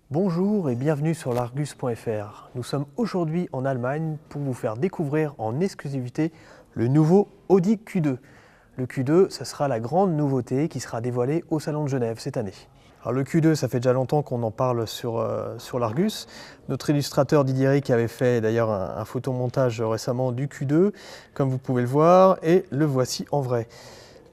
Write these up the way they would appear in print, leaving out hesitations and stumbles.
Bonjour et bienvenue sur l'Argus.fr. Nous sommes aujourd'hui en Allemagne pour vous faire découvrir en exclusivité le nouveau Audi Q2. Le Q2, ce sera la grande nouveauté qui sera dévoilée au Salon de Genève cette année. Alors le Q2, ça fait déjà longtemps qu'on en parle sur l'Argus. Notre illustrateur Didier Rick avait fait d'ailleurs un photomontage récemment du Q2, comme vous pouvez le voir, et le voici en vrai.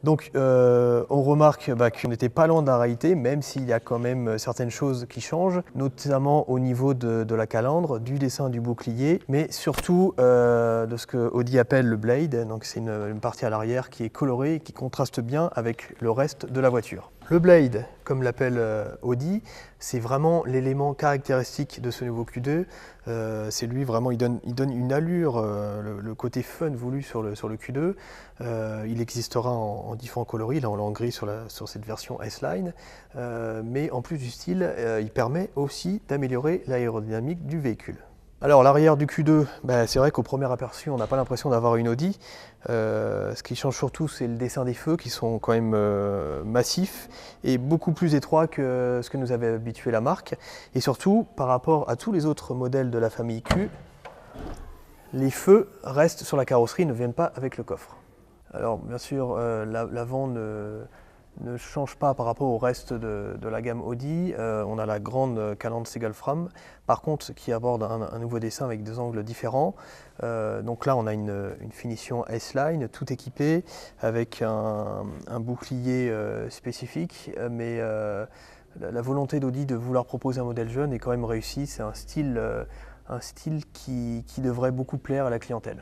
Donc on remarque qu'on n'était pas loin de la réalité, même s'il y a quand même certaines choses qui changent, notamment au niveau de la calandre, du dessin du bouclier, mais surtout de ce que Audi appelle le Blade. Donc c'est une partie à l'arrière qui est colorée et qui contraste bien avec le reste de la voiture. Le Blade, comme l'appelle Audi, c'est vraiment l'élément caractéristique de ce nouveau Q2. C'est lui vraiment, il donne une allure, le côté fun voulu sur le Q2. Il existera en différents coloris, là on l'a en gris sur cette version S-Line, mais en plus du style, il permet aussi d'améliorer l'aérodynamique du véhicule. Alors l'arrière du Q2, c'est vrai qu'au premier aperçu on n'a pas l'impression d'avoir une Audi. Ce qui change surtout c'est le dessin des feux qui sont quand même massifs et beaucoup plus étroits que ce que nous avait habitué la marque. Et surtout par rapport à tous les autres modèles de la famille Q, les feux restent sur la carrosserie, ne viennent pas avec le coffre. Alors bien sûr l'avant ne change pas par rapport au reste de la gamme Audi. On a la grande calandre Segelfram, par contre, qui aborde un nouveau dessin avec des angles différents. Donc là, on a une finition S-Line, tout équipé, avec un bouclier spécifique, mais la volonté d'Audi de vouloir proposer un modèle jeune est quand même réussie. C'est un style qui devrait beaucoup plaire à la clientèle.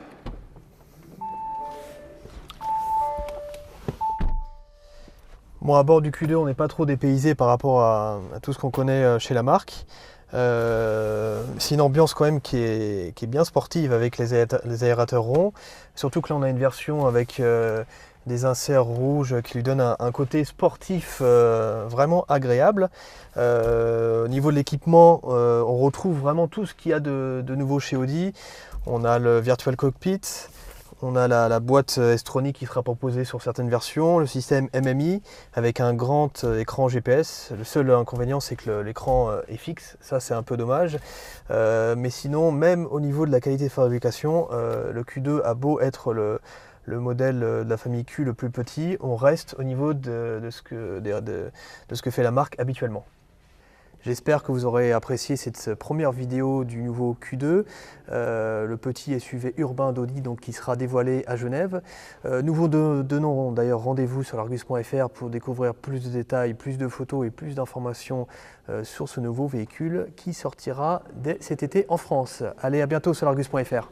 Bon, à bord du Q2, on n'est pas trop dépaysé par rapport à tout ce qu'on connaît chez la marque. C'est une ambiance quand même qui est bien sportive avec les aérateurs ronds. Surtout que là, on a une version avec des inserts rouges qui lui donnent un côté sportif vraiment agréable. Au niveau de l'équipement, on retrouve vraiment tout ce qu'il y a de nouveau chez Audi. On a le Virtual Cockpit. On a la boîte S-Tronic qui sera proposée sur certaines versions, le système MMI avec un grand écran GPS. Le seul inconvénient c'est que l'écran est fixe, ça c'est un peu dommage. Mais sinon, même au niveau de la qualité de fabrication, le Q2 a beau être le modèle de la famille Q le plus petit, on reste au niveau de ce que fait la marque habituellement. J'espère que vous aurez apprécié cette première vidéo du nouveau Q2, le petit SUV urbain d'Audi qui sera dévoilé à Genève. Nous vous donnons d'ailleurs rendez-vous sur l'Argus.fr pour découvrir plus de détails, plus de photos et plus d'informations sur ce nouveau véhicule qui sortira dès cet été en France. Allez, à bientôt sur l'Argus.fr.